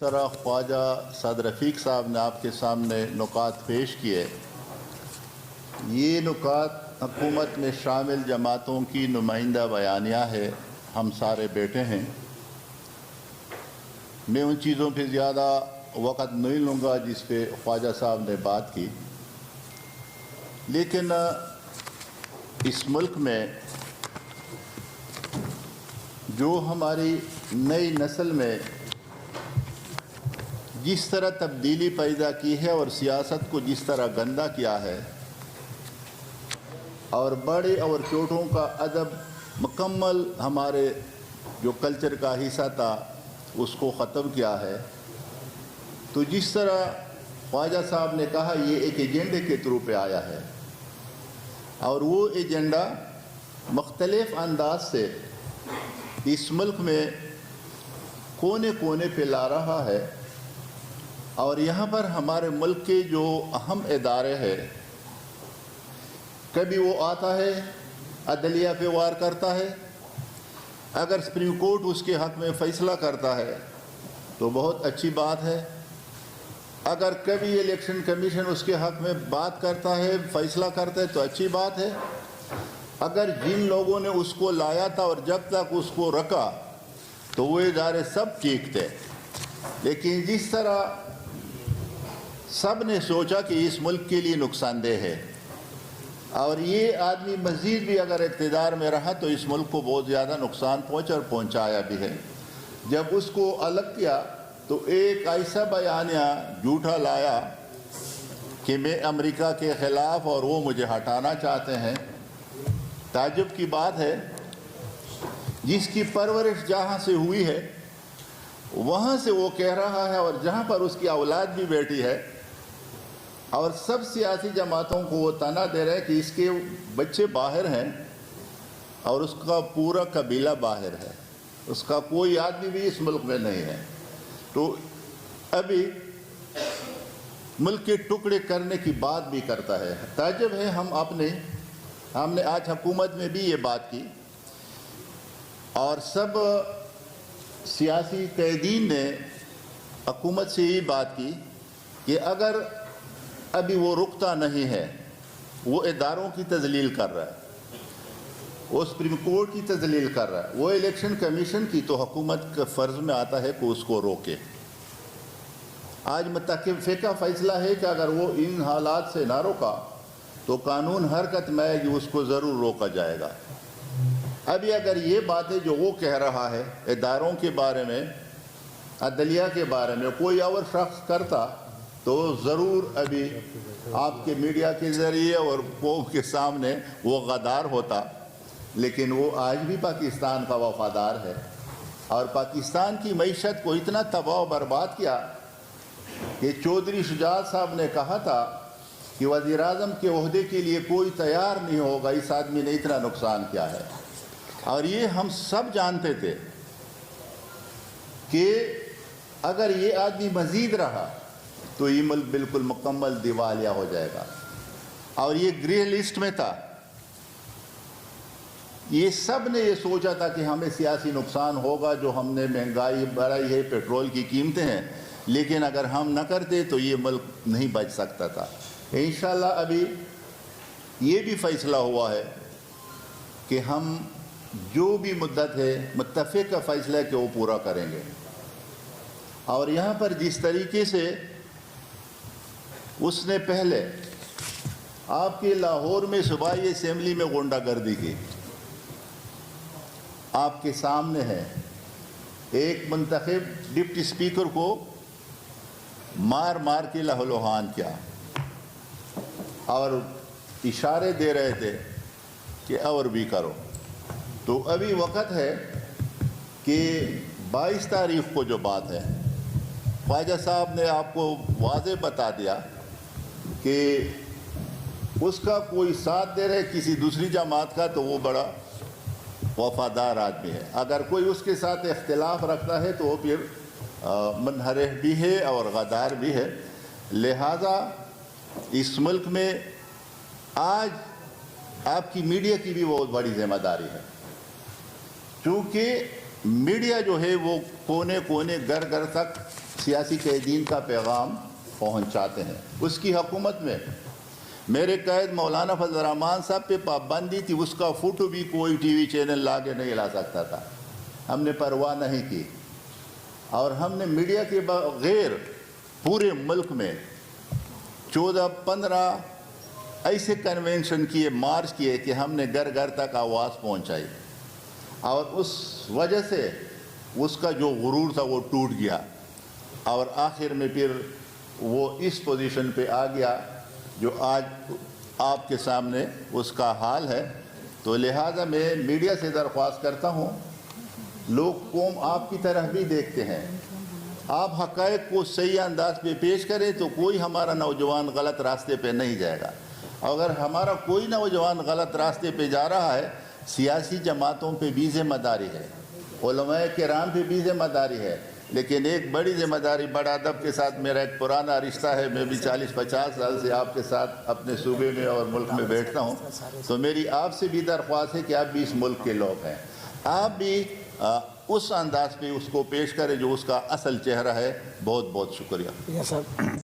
तरह ख्वाजा साद रफ़ीक साहब ने आपके सामने नुकात पेश किए। ये नुकात हुकूमत में शामिल जमातों की नुमाइंदा बयानिया है, हम सारे बैठे हैं। मैं उन चीज़ों पे ज़्यादा वक़्त नहीं लूँगा जिस पे ख्वाजा साहब ने बात की, लेकिन इस मुल्क में जो हमारी नई नस्ल में जिस तरह तब्दीली पैदा की है और सियासत को जिस तरह गंदा किया है और बड़े और छोटों का अदब मुकम्मल हमारे जो कल्चर का हिस्सा था उसको ख़त्म किया है, तो जिस तरह ख्वाजा साहब ने कहा ये एक एजेंडे के थ्रू पे आया है और वो एजेंडा मुख्तलिफ अंदाज से इस मुल्क में कोने कोने पे ला रहा है। और यहाँ पर हमारे मुल्क के जो अहम इदारे हैं, कभी वो आता है अदलिया पे वार करता है, अगर सुप्रीम कोर्ट उसके हक़ में फ़ैसला करता है तो बहुत अच्छी बात है, अगर कभी इलेक्शन कमीशन उसके हक़ में बात करता है, फ़ैसला करता है तो अच्छी बात है। अगर जिन लोगों ने उसको लाया था और जब तक उसको रखा तो वो इदारे सब ठीक थे, लेकिन जिस तरह सब ने सोचा कि इस मुल्क के लिए नुकसानदेह है और ये आदमी मज़ीद भी अगर इक़्तिदार में रहा तो इस मुल्क को बहुत ज़्यादा नुकसान पहुंचाया भी है। जब उसको अलग किया तो एक ऐसा बयानिया झूठा लाया कि मैं अमेरिका के ख़िलाफ़ और वो मुझे हटाना चाहते हैं। ताज्जुब की बात है, जिसकी परवरिश जहाँ से हुई है वहाँ से वो कह रहा है और जहाँ पर उसकी औलाद भी बैठी है और सब सियासी जमातों को वो ताना दे रहे हैं कि इसके बच्चे बाहर हैं और उसका पूरा कबीला बाहर है, उसका कोई आदमी भी इस मुल्क में नहीं है। तो अभी मुल्क के टुकड़े करने की बात भी करता है। ताज्जुब है, हमने आज हुकूमत में भी ये बात की और सब सियासी कैदीन ने हुकूमत से ये बात की कि अगर अभी वो रुकता नहीं है, वो इदारों की तजलील कर रहा है, वो सुप्रीम कोर्ट की तजलील कर रहा है, वो इलेक्शन कमीशन की, तो हुकूमत का फ़र्ज़ में आता है कि उसको रोके। आज मुतफ़िक़ा का फ़ैसला है कि अगर वो इन हालात से ना रोका तो कानून हरकत में आएगी, उसको ज़रूर रोका जाएगा। अभी अगर ये बातें जो वो कह रहा है इदारों के बारे में, अदलिया के बारे में कोई और शख्स करता तो ज़रूर अभी आपके मीडिया के ज़रिए और कौम के सामने वो गद्दार होता, लेकिन वो आज भी पाकिस्तान का वफ़ादार है और पाकिस्तान की मईशत को इतना तबाह बर्बाद किया कि चौधरी शुजात साहब ने कहा था कि वज़ीर आज़म के ओहदे के लिए कोई तैयार नहीं होगा, इस आदमी ने इतना नुकसान किया है। और ये हम सब जानते थे कि अगर ये आदमी मज़ीद रहा तो ये मुल्क बिल्कुल मुकम्मल दिवालिया हो जाएगा और ये ग्रे लिस्ट में था। ये सब ने ये सोचा था कि हमें सियासी नुकसान होगा, जो हमने महंगाई बढ़ाई है, पेट्रोल की कीमतें हैं, लेकिन अगर हम न करते तो ये मुल्क नहीं बच सकता था। इंशाअल्लाह अभी ये भी फ़ैसला हुआ है कि हम जो भी मुद्दत है मुत्तफ़िक़ का फ़ैसला है कि वो पूरा करेंगे। और यहाँ पर जिस तरीके से उसने पहले आपके लाहौर में सूबाई असेंबली में गुंडागर्दी की, आपके सामने है, एक मुंतखब डिप्टी स्पीकर को मार मार के लहूलुहान किया और इशारे दे रहे थे कि और भी करो। तो अभी वक़्त है कि 22 तारीख़ को जो बात है, ख्वाजा साहब ने आपको वाज़े बता दिया कि उसका कोई साथ दे रहे किसी दूसरी जमात का तो वो बड़ा वफ़ादार आदमी है, अगर कोई उसके साथ इख्तिलाफ रखता है तो वो फिर मुनहरिफ भी है और गद्दार भी है। लिहाजा इस मुल्क में आज आपकी मीडिया की भी बहुत बड़ी ज़िम्मेदारी है, क्योंकि मीडिया जो है वो कोने कोने घर घर तक सियासी कैदीन का पैगाम पहुंचाते हैं। उसकी हुकूमत में मेरे कैद मौलाना फजल रहमान साहब पे पाबंदी थी, उसका फ़ोटो भी कोई टीवी चैनल ला के नहीं ला सकता था। हमने परवाह नहीं की और हमने मीडिया के बगैर पूरे मुल्क में 14-15 ऐसे कन्वेंशन किए, मार्च किए कि हमने घर घर तक आवाज़ पहुंचाई और उस वजह से उसका जो गुरूर था वो टूट गया और आखिर में फिर वो इस पोजीशन पे आ गया जो आज आपके सामने उसका हाल है। तो लिहाजा मैं मीडिया से दरख्वास्त करता हूँ, लोग कौम आपकी तरह भी देखते हैं, आप हक़ाइक़ को सही अंदाज पे पेश करें तो कोई हमारा नौजवान गलत रास्ते पे नहीं जाएगा। अगर हमारा कोई नौजवान गलत रास्ते पे जा रहा है, सियासी जमातों पे भी ज़िम्मेदारी है, उलमाए किराम पे भी ज़िम्मेदारी है, लेकिन एक बड़ी ज़िम्मेदारी, बड़ा अदब के साथ मेरा एक पुराना रिश्ता है, मैं भी 40-50 साल से आपके साथ अपने सूबे में और मुल्क में बैठता हूँ, तो मेरी आपसे भी दरख्वास्त है कि आप भी इस मुल्क के लोग हैं, आप भी उस अंदाज पे उसको पेश करें जो उसका असल चेहरा है। बहुत बहुत शुक्रिया।